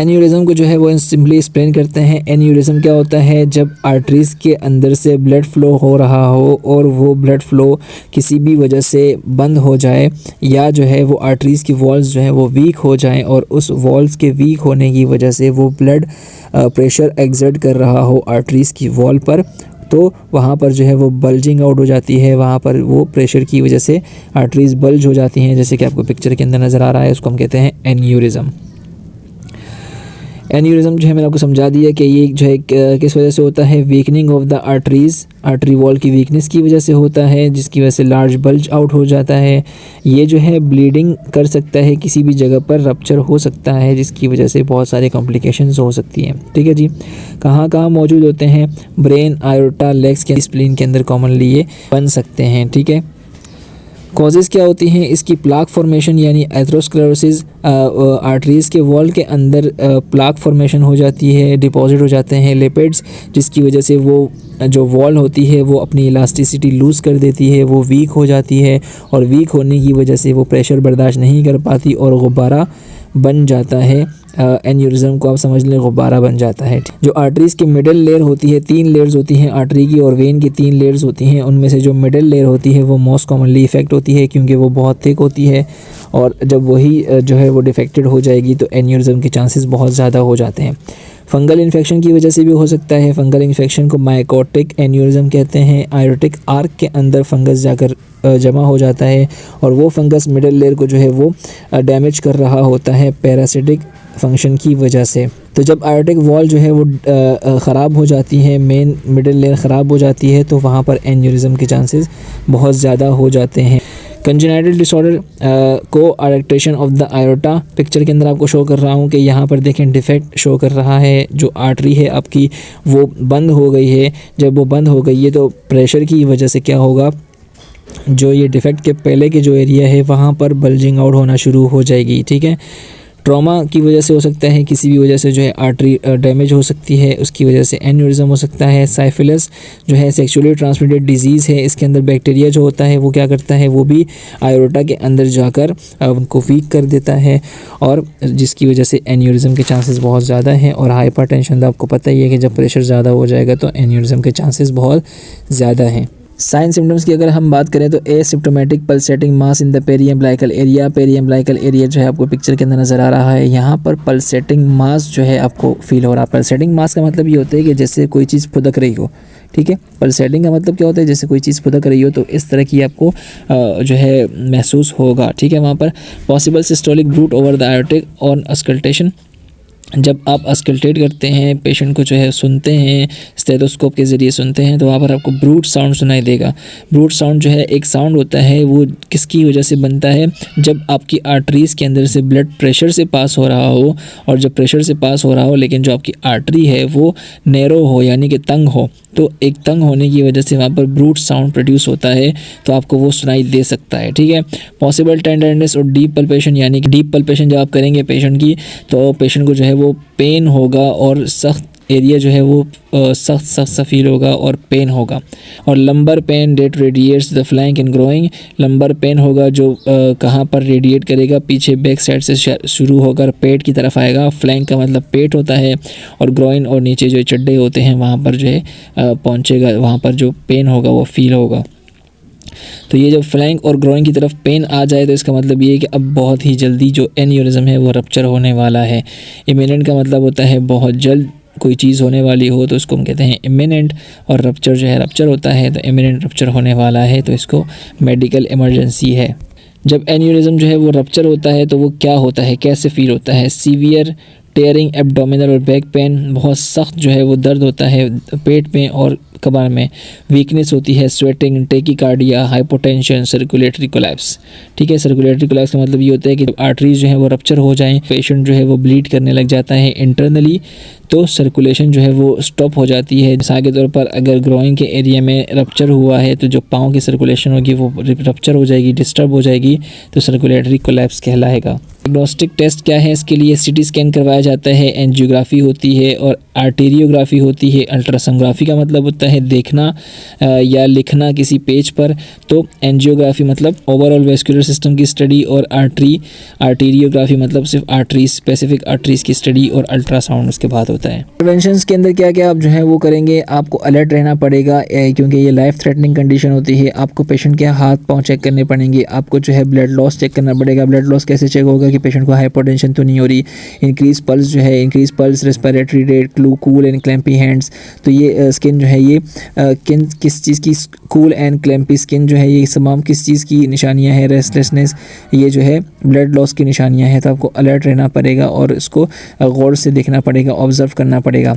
Aneurysm को जो है वो सिंपली एक्सप्लेन करते हैं। एन्यूरिज्म क्या होता है, जब आर्टरीज़ के अंदर से ब्लड फ्लो हो रहा हो और वो ब्लड फ्लो किसी भी वजह से बंद हो जाए, या जो है वो आर्टरीज़ की वॉल्स जो है वो वीक हो जाएं और उस वॉल्स के वीक होने की वजह से वो ब्लड प्रेशर एक्सर्ट कर रहा हो आर्टरीज़ की वॉल पर, तो वहाँ पर जो है वो बल्जिंग आउट हो जाती है। वहाँ पर वो प्रेशर की वजह से आर्टरीज़ बल्ज हो जाती हैं, जैसे कि आपको पिक्चर के अंदर नज़र आ रहा है। उसको हम कहते हैं एन्यूरिज्म। एन्यूरिज्म जो है मैंने आपको समझा दिया कि ये जो है किस वजह से होता है, weakening of the arteries, artery wall की वीकनेस की वजह से होता है, जिसकी वजह से लार्ज बल्ज आउट हो जाता है। ये जो है ब्लीडिंग कर सकता है, किसी भी जगह पर रप्चर हो सकता है, जिसकी वजह से बहुत सारे कॉम्प्लिकेशंस हो सकती हैं। ठीक है जी। कहाँ कहाँ मौजूद होते हैं, ब्रेन, आयोर्टा, लेग्स के स्प्लीन के अंदर कॉमनली ये बन सकते हैं। ठीक है। कॉजेज़ क्या होती हैं इसकी, प्लाक फॉर्मेशन यानी एथेरोस्क्लेरोसिस, आर्टरीज़ के वॉल के अंदर प्लाक फॉर्मेशन हो जाती है, डिपॉजिट हो जाते हैं लिपिड्स, जिसकी वजह से वो जो वॉल होती है वो अपनी इलास्टिसिटी लूज़ कर देती है, वो वीक हो जाती है, और वीक होने की वजह से वो प्रेशर बर्दाश्त नहीं कर पाती और गुब्बारा बन जाता है। एन्यूरिज्म को आप समझ लें, गुब्बारा बन जाता है। जो आर्टरीज़ की मिडिल लेयर होती है, 3 लेयर्स होती हैं आर्टरी की, और वेन की 3 लेयर्स होती हैं। उनमें से जो मिडिल लेयर होती है वो मोस्ट कॉमनली इफेक्ट होती है, क्योंकि वो बहुत थिक होती है, और जब वही जो है वो डिफेक्टेड हो जाएगी तो एन्यूरिज्म के चांसेस बहुत ज़्यादा हो जाते हैं। फंगल इन्फेक्शन की वजह से भी हो सकता है। फंगल इन्फेक्शन को माइकोटिक एन्यूरिज्म कहते हैं। आयोटिक आर्क के अंदर फंगस जाकर जमा हो जाता है, और वो फंगस मिडिल लेयर को जो है वो डैमेज कर रहा होता है पैरासिटिक फंक्शन की वजह से। तो जब आयोटिक वॉल जो है वो ख़राब हो जाती है, मेन मिडिल लेयर ख़राब हो जाती है, तो वहाँ पर एन्यूरिज्म के चांसेस बहुत ज़्यादा हो जाते हैं। कंजेनाइटल डिसऑर्डर को अरेक्टेशन ऑफ द आयोटा, पिक्चर के अंदर आपको शो कर रहा हूँ कि यहाँ पर देखें डिफेक्ट शो कर रहा है। जो आर्टरी है आपकी वो बंद हो गई है। जब वो बंद हो गई है तो प्रेशर की वजह से क्या होगा, जो ये डिफेक्ट के पहले के जो एरिया है वहाँ पर बल्जिंग आउट होना शुरू हो जाएगी। ठीक है। ट्रॉमा की वजह से हो सकता है, किसी भी वजह से जो है आर्टरी डैमेज हो सकती है, उसकी वजह से एन्यूरिज्म हो सकता है। साइफिलिस जो है सेक्सुअली ट्रांसमिटेड डिजीज़ है, इसके अंदर बैक्टीरिया जो होता है वो क्या करता है, वो भी आयोटा के अंदर जाकर उनको वीक कर देता है, और जिसकी वजह से एन्यूरिज्म के चांसेस बहुत ज़्यादा हैं। और हाइपरटेंशन तो आपको पता ही है कि जब प्रेशर ज़्यादा हो जाएगा तो एन्यूरिज्म के चांसेस बहुत ज़्यादा हैं। साइन सिम्टम्स की अगर हम बात करें तो asymptomatic pulsating mass in the periumbilical area, periumbilical area जो है आपको पिक्चर के अंदर नज़र आ रहा है। यहाँ पर पल्सेटिंग मास जो है आपको फील हो रहा है। पल्सेटिंग मास का मतलब ये होता है कि जैसे कोई चीज़ फुदक रही हो। ठीक है। पल्सेटिंग का मतलब क्या होता है, जैसे कोई चीज़ फुदक रही हो, तो इस तरह की आपको जो है महसूस होगा। ठीक है। वहाँ पर possible systolic brute over the aortic on auscultation, जब आप अस्कल्टेट करते हैं, पेशेंट को जो है सुनते हैं, स्टेथोस्कोप के ज़रिए सुनते हैं, तो वहाँ पर आपको ब्रूट साउंड सुनाई देगा। ब्रूट साउंड जो है एक साउंड होता है, वो किसकी वजह से बनता है, जब आपकी आर्टरीज़ के अंदर से ब्लड प्रेशर से पास हो रहा हो, और जब प्रेशर से पास हो रहा हो लेकिन जो आपकी आर्टरी है वो नैरो हो यानी कि तंग हो, तो एक तंग होने की वजह से वहाँ पर ब्रूट साउंड प्रोड्यूस होता है, तो आपको वो सुनाई दे सकता है। ठीक है। पॉसिबल टेंडरनेस और डीप पल्पेशन, यानी कि डीप पल्पेशन जब आप करेंगे पेशेंट की, तो पेशेंट को जो है वो पेन होगा, और सख्त एरिया जो है वो सख्त सा फील होगा और पेन होगा। और lumbar pain that radiates the flank and growing, lumbar pain होगा जो कहाँ पर रेडिएट करेगा, पीछे बैक साइड से शुरू होकर पेट की तरफ आएगा। फ्लैंक का मतलब पेट होता है, और ग्रोइन और नीचे जो चड्डे होते हैं वहाँ पर जो है पहुँचेगा, वहाँ पर जो पेन होगा वो फील होगा। तो ये जब फ्लैंक और ग्रोइन की तरफ पेन आ जाए तो इसका मतलब ये है कि अब बहुत ही जल्दी जो एन्यूरिज्म है वो रप्चर होने वाला है। इमिनेंट का मतलब होता है बहुत जल्द कोई चीज़ होने वाली हो, तो इसको हम कहते हैं इमिनेंट। और रप्चर जो है रप्चर होता है, तो इमिनेंट रप्चर होने वाला है, तो इसको मेडिकल इमरजेंसी है। जब एन्यूरिज्म जो है वो रप्चर होता है तो वो क्या होता है, कैसे फील होता है, सीवियर टेयरिंग एब्डोमिनल और बैक पेन, बहुत सख्त जो है वो दर्द होता है पेट में और कमर में, वीकनेस होती है, sweating, tachycardia, hypotension, circulatory collapse. ठीक है। सर्कुलेटरी कोलैप्स का मतलब ये होता है कि आर्टरीज जो है वो रप्चर हो जाएं, पेशेंट जो है वो ब्लीड करने लग जाता है इंटरनली, तो सर्कुलेशन जो है वो स्टॉप हो जाती है। मिसाल के तौर पर अगर ग्रोइंग के एरिया में रप्चर हुआ है तो जो पाँव की सर्कुलेशन होगी वो रप्चर हो जाएगी, डिस्टर्ब हो जाएगी, तो सर्कुलेटरी कोलैप्स कहलाएगा। डायग्नोस्टिक टेस्ट क्या है, इसके लिए सिटी स्कैन करवाया जाता है, एंजियोग्राफी होती है और आर्टेरियोग्राफी होती है। अल्ट्रासोनोग्राफी का मतलब होता है देखना या लिखना किसी पेज पर, तो एंजियोग्राफी मतलब ओवरऑल वेस्कुलर सिस्टम की स्टडी और आर्टेरियोग्राफी मतलब सिर्फ आर्टरीज, स्पेसिफिक आर्टरीज की स्टडी और अल्ट्रासाउंड उसके बाद होता है। इंटरवेंशंस के अंदर क्या क्या आप जो है वो करेंगे, आपको अलर्ट रहना पड़ेगा क्योंकि ये लाइफ थ्रेटनिंग कंडीशन होती है। आपको पेशेंट के हाथ पाँव चेक करने पड़ेंगे, आपको जो है ब्लड लॉस चेक करना पड़ेगा। ब्लड लॉस कैसे चेक होगा कि पेशेंट को हाइपरटेंशन तो नहीं हो रही। इंक्रीज पल्स जो है, increase pulse, respiratory rate, cool and clammy hands, तो ये स्किन जो है ये किस चीज़ की, कूल एंड क्लैम्पी स्किन जो है ये तमाम किस चीज़ की निशानियां हैं। रेस्टलेसनेस, ये जो है ब्लड लॉस की निशानियां हैं। तो आपको अलर्ट रहना पड़ेगा और इसको गौर से देखना पड़ेगा, ऑब्ज़र्व करना पड़ेगा।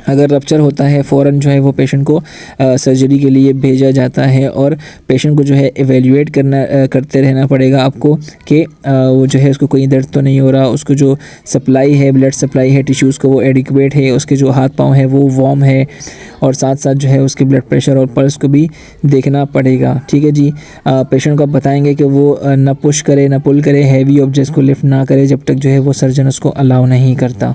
अगर रप्चर होता है फ़ौरन जो है वो पेशेंट को सर्जरी के लिए भेजा जाता है और पेशेंट को जो है एवेल्युएट करते रहना पड़ेगा आपको कि वो जो है उसको कोई दर्द तो नहीं हो रहा, उसको जो सप्लाई है, ब्लड सप्लाई है टिश्यूज़ को वो एडिक्वेट है, उसके जो हाथ पाँव है वो वार्म है, और साथ साथ जो है उसके ब्लड प्रेशर और पल्स को भी देखना पड़ेगा। ठीक है जी। पेशेंट को आप बताएंगे कि वो न पुश करे न पुल करे, हैवी ऑब्जेक्ट्स को लिफ्ट ना करे जब तक जो है वो सर्जन उसको अलाउ नहीं करता।